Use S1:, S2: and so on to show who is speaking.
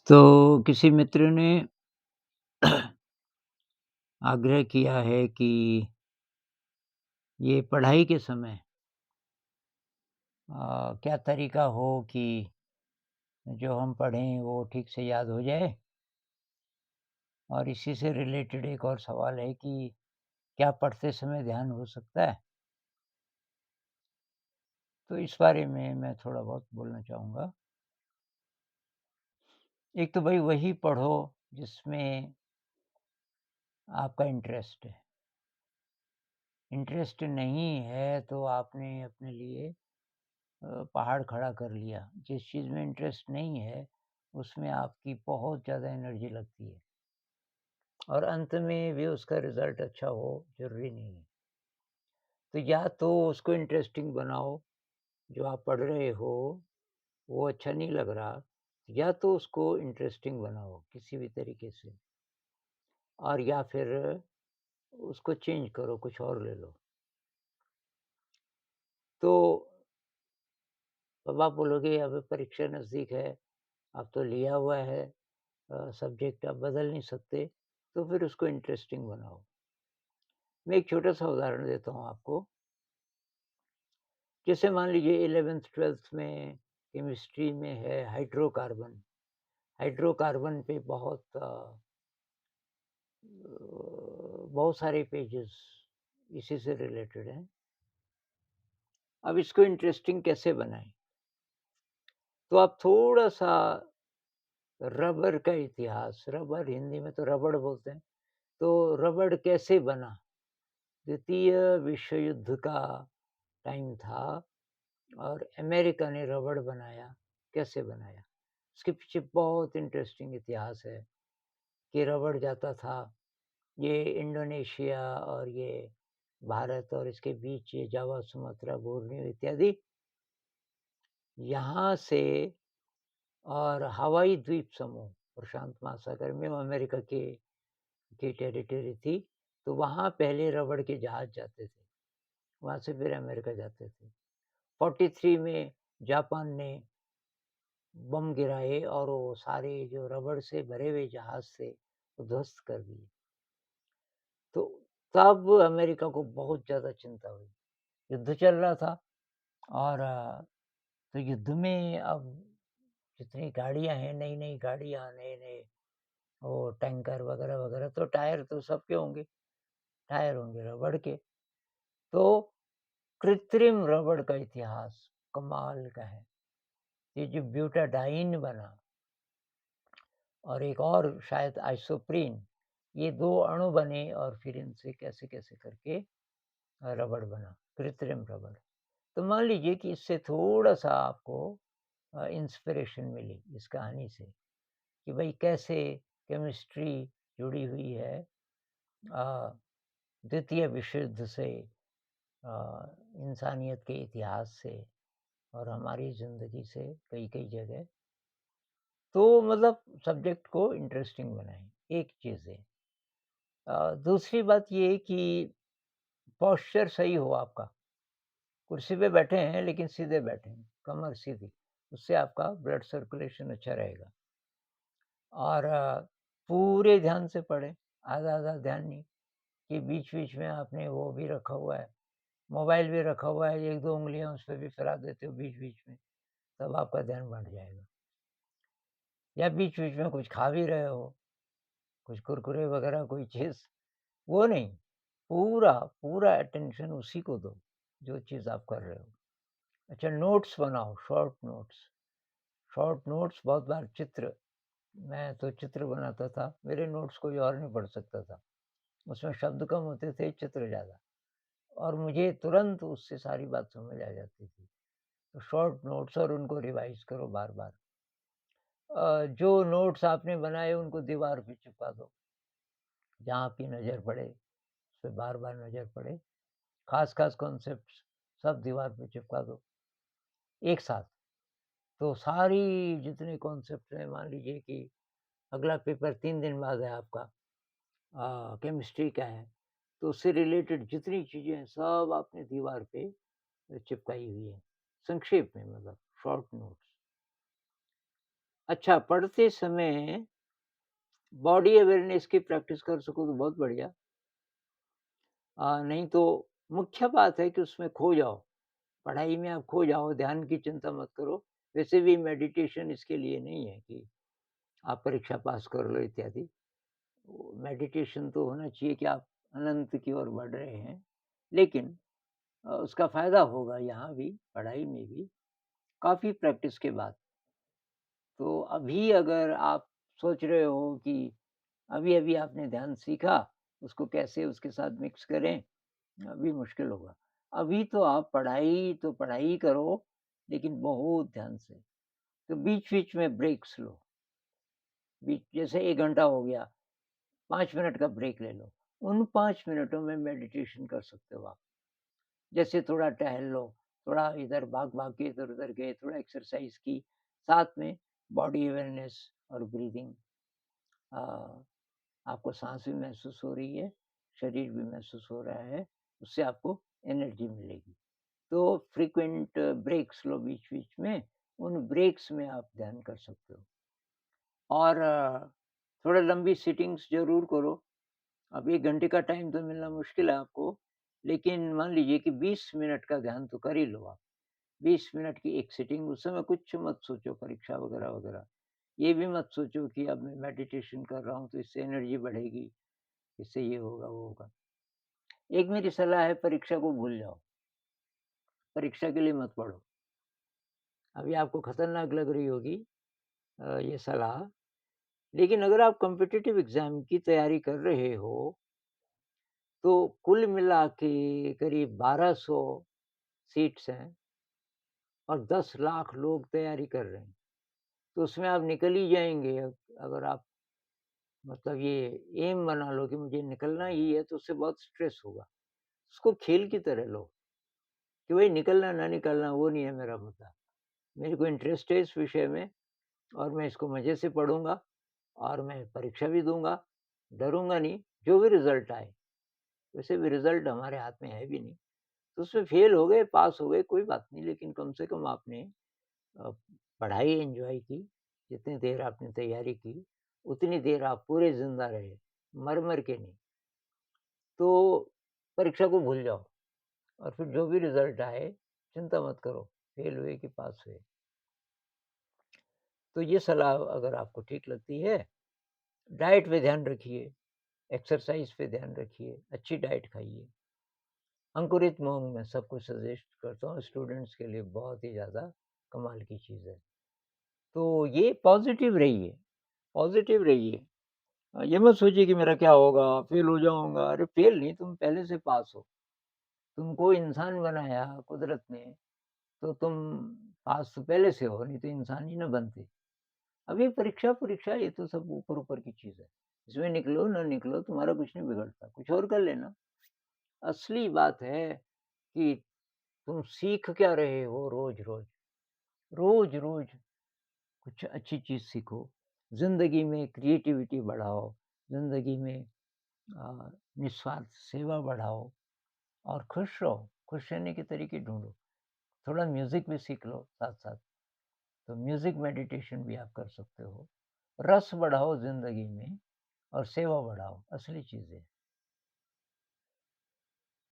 S1: तो किसी मित्र ने आग्रह किया है कि ये पढ़ाई के समय क्या तरीका हो कि जो हम पढ़ें वो ठीक से याद हो जाए। और इसी से रिलेटेड एक और सवाल है कि क्या पढ़ते समय ध्यान हो सकता है? तो इस बारे में मैं थोड़ा बहुत बोलना चाहूँगा। एक तो भई वही पढ़ो जिसमें आपका इंटरेस्ट है। इंटरेस्ट नहीं है तो आपने अपने लिए पहाड़ खड़ा कर लिया। जिस चीज़ में इंटरेस्ट नहीं है, उसमें आपकी बहुत ज़्यादा एनर्जी लगती है और अंत में भी उसका रिज़ल्ट अच्छा हो, ज़रूरी नहीं है। तो या तो उसको इंटरेस्टिंग बनाओ, जो आप पढ़ रहे हो, वो अच्छा नहीं लग रहा, या तो उसको इंटरेस्टिंग बनाओ किसी भी तरीके से और या फिर उसको चेंज करो, कुछ और ले लो। तो अब आप बोलोगे, अब परीक्षा नज़दीक है, अब तो लिया हुआ है सब्जेक्ट, आप बदल नहीं सकते, तो फिर उसको इंटरेस्टिंग बनाओ। मैं एक छोटा-सा उदाहरण देता हूँ आपको। जैसे मान लीजिए 11th-12th में केमिस्ट्री में है हाइड्रोकार्बन। हाइड्रोकार्बन पे बहुत सारे पेजेज़ इसी से रिलेटेड हैं। अब इसको इंटरेस्टिंग कैसे बनाएँ? तो आप थोड़ा-सा रबर का इतिहास, रबर हिंदी में तो रबड़ बोलते हैं, तो रबड़ कैसे बना? द्वितीय विश्व युद्ध का टाइम था और अमेरिका ने रबड़ बनाया, कैसे बनाया? उसके पीछे बहुत इंटरेस्टिंग इतिहास है कि रबड़ जाता था, ये इंडोनेशिया और ये भारत और इसके बीच ये जावा, सुमात्रा, बोर्नियो इत्यादि यहाँ से और हवाई द्वीप समूह, प्रशांत महासागर में वो अमेरिका की टेरिटरी थी, तो वहाँ पहले रबड़ के जहाज जाते थे, वहाँ से फिर अमेरिका जाते थे। 43 में जापान ने बम गिराए और वो सारे जो रबड़ से भरे हुए जहाज थे, वो ध्वस्त कर दिए। तो तब अमेरिका को बहुत ज़्यादा चिंता हुई। युद्ध चल रहा था और तो युद्ध में अब जितनी गाड़ियाँ हैं, नई-नई गाड़ियाँ, नए-नए वो टैंकर वगैरह-वगैरह, तो टायर तो सबके होंगे, टायर होंगे रबड़ के। तो कृत्रिम रबड़ का इतिहास कमाल का है। ये जो ब्यूटाडाइन बना और एक और शायद आइसोप्रीन, ये 2 अणु बने और फिर इनसे कैसे-कैसे करके रबड़ बना, कृत्रिम रबड़। तो मान लीजिए कि इससे थोड़ा-सा आपको इंस्पिरेशन मिली इस कहानी से कि भई कैसे केमिस्ट्री जुड़ी हुई है अ, द्वितीय विश्व युद्ध से, इंसानियत के इतिहास से और हमारी ज़िंदगी से कई-कई जगह। तो मतलब सब्जेक्ट को इंटरेस्टिंग बनाएँ, एक चीज़ है। दूसरी बात ये है कि पोस्चर सही हो आपका। कुर्सी पे बैठे हैं लेकिन सीधे बैठे हैं, कमर सीधी, उससे आपका ब्लड सर्कुलेशन अच्छा रहेगा। और पूरे ध्यान से पढ़ें, आधा-आधा ध्यान नहीं कि बीच-बीच में आपने वो भी रखा हुआ है, मोबाइल भी रखा हुआ है, 1-2 उँगलियाँ उस पे भी फिरा देते हो बीच-बीच में, तब आपका ध्यान बढ़ जाएगा। या बीच-बीच में कुछ खा भी रहे हो, कुछ कुरकुरे वगैरह कोई चीज़, वो नहीं, पूरा, पूरा अटेंशन उसी को दो, जो चीज़ आप कर रहे हो। अच्छा, नोट्स बनाओ, शॉर्ट नोट्स। शॉर्ट नोट्स बहुत बार चित्र, मैं तो चित्र बनाता था, मेरे नोट्स कोई और नहीं पढ़ सकता था। उसमें शब्द कम होते थे, चित्र ज़्यादा और मुझे तुरंत उससे सारी बात समझ आ जाती थी। तो शॉर्ट नोट्स और उनको रिवाइज़ करो बार-बार। जो नोट्स आपने बनाए उनको दीवार पे चिपका दो, जहाँ आपकी नज़र पड़े, उस पे बार-बार नज़र पड़े। ख़ास-ख़ास कॉन्सेप्ट्स सब दीवार पे चिपका दो, एक साथ। तो सारी जितने कॉन्सेप्ट हैं, मान लीजिए कि अगला पेपर 3 दिन बाद है आपका, केमिस्ट्री का है, तो उससे रिलेटेड जितनी चीज़ें हैं सब आपने दीवार पे चिपकाई हुई है। संक्षेप में मतलब शॉर्ट नोट्स। अच्छा, पढ़ते समय बॉडी अवेयरनेस की प्रैक्टिस कर सको तो बहुत बढ़िया। नहीं तो मुख्य बात है कि उसमें खो जाओ, पढ़ाई में आप खो जाओ, ध्यान की चिंता मत करो। वैसे भी मेडिटेशन इसके लिए नहीं है कि आप परीक्षा पास कर लो इत्यादि। वो मेडिटेशन तो होना चाहिए कि आप अनंत की ओर बढ़ रहे हैं। लेकिन उसका फ़ायदा होगा यहाँ भी, पढ़ाई में भी, काफ़ी प्रैक्टिस के बाद। तो अभी अगर आप सोच रहे हो कि अभी-अभी आपने ध्यान सीखा, उसको कैसे उसके साथ मिक्स करें, अभी मुश्किल होगा। अभी तो पढ़ाई ही करो, लेकिन बहुत ध्यान से। तो बीच-बीच में ब्रेक्स लो। बीच जैसे 1 घंटा हो गया, 5 मिनट का ब्रेक ले लो। उन 5 मिनटों में मेडिटेशन कर सकते हो आप। जैसे थोड़ा टहल लो, थोड़ा इधर भाग-भाग के इधर-उधर गए, थोड़ा एक्सरसाइज़ की, साथ में बॉडी अवेयरनेस और ब्रीथिंग। अ, आपको साँस भी महसूस हो रही है, शरीर भी महसूस हो रहा है, उससे आपको एनर्जी मिलेगी। तो फ्रीक्वेंट ब्रेक्स लो बीच-बीच में, उन ब्रेक्स में आप ध्यान कर सकते हो। और थोड़ा लंबी सिटिंग्स ज़रूर करो। अब 1 घंटे का टाइम तो मिलना मुश्किल है आपको, लेकिन मान लीजिए कि 20 मिनट का ध्यान तो कर ही लो आप। 20 मिनट की एक सिटिंग, उस समय कुछ मत सोचो परीक्षा वगैरह-वगैरह। ये भी मत सोचो कि अब मैं मेडिटेशन कर रहा हूँ तो इससे एनर्जी बढ़ेगी, इससे ये होगा, वो होगा। एक मेरी सलाह है, परीक्षा को भूल जाओ, परीक्षा के लिए मत पढ़ो। अभी आपको खतरनाक लग रही होगी ये सलाह, लेकिन अगर आप कॉम्पिटिटिव एग्ज़ाम की तैयारी कर रहे हो, तो कुल मिला के करीब 1200 सीट्स हैं और 10 लाख लोग तैयारी कर रहे हैं। तो उसमें आप निकल ही जाएँगे। अगर आप मतलब ये एम बना लो कि मुझे निकलना ही है, तो उससे बहुत स्ट्रेस होगा। उसको खेल की तरह लो कि भई निकलना ना निकलना वो नहीं है मेरा मुद्दा। मेरे को इंटरेस्ट है इस विषय में और मैं इसको मज़े से पढ़ूँगा और मैं परीक्षा भी दूँगा, डरूँगा नहीं, जो भी रिज़ल्ट आए। वैसे भी रिज़ल्ट हमारे हाथ में है भी नहीं। तो उसमें फ़ेल हो गए, पास हो गए, कोई बात नहीं, लेकिन कम से कम आपने अ, पढ़ाई एन्जॉय की, जितनी देर आपने तैयारी की, उतनी देर आप पूरे ज़िंदा रहे, मर-मर के नहीं। तो परीक्षा को भूल जाओ और फिर जो भी रिज़ल्ट आए, चिंता मत करो, फ़ेल हुए कि पास हुए। तो ये सलाह अगर आपको ठीक लगती है, डाइट पे ध्यान रखिए, एक्सरसाइज़ पे ध्यान रखिए, अच्छी डाइट खाइए। अंकुरित मूँग मैं सबको सजेस्ट करता हूँ, स्टूडेंट्स के लिए बहुत ही ज़्यादा कमाल की चीज़ है। तो ये पॉज़िटिव रहिए। ये मत सोचिए कि मेरा क्या होगा? फ़ेल हो जाऊँगा। अरे फ़ेल नहीं, तुम पहले से पास हो। तुमको इंसान बनाया कुदरत ने, तो तुम पास तो पहले से हो, नहीं तो इंसान ही ना बनते। अब ये परीक्षा ये तो सब ऊपर-ऊपर की चीज़ है। इसमें निकलो ना निकलो तुम्हारा कुछ नहीं बिगड़ता, कुछ और कर लेना। असली बात है कि तुम सीख क्या रहे हो रोज़-रोज़? रोज़-रोज़ कुछ अच्छी चीज़ सीखो। ज़िंदगी में क्रिएटिविटी बढ़ाओ, ज़िंदगी में निस्वार्थ सेवा बढ़ाओ और खुश रहो। खुश रहने के तरीके ढूँढो। थोड़ा म्यूज़िक भी सीख लो साथ-साथ, तो म्यूज़िक मेडिटेशन भी आप कर सकते हो। रस बढ़ाओ ज़िंदगी में और सेवा बढ़ाओ, असली चीज़ है।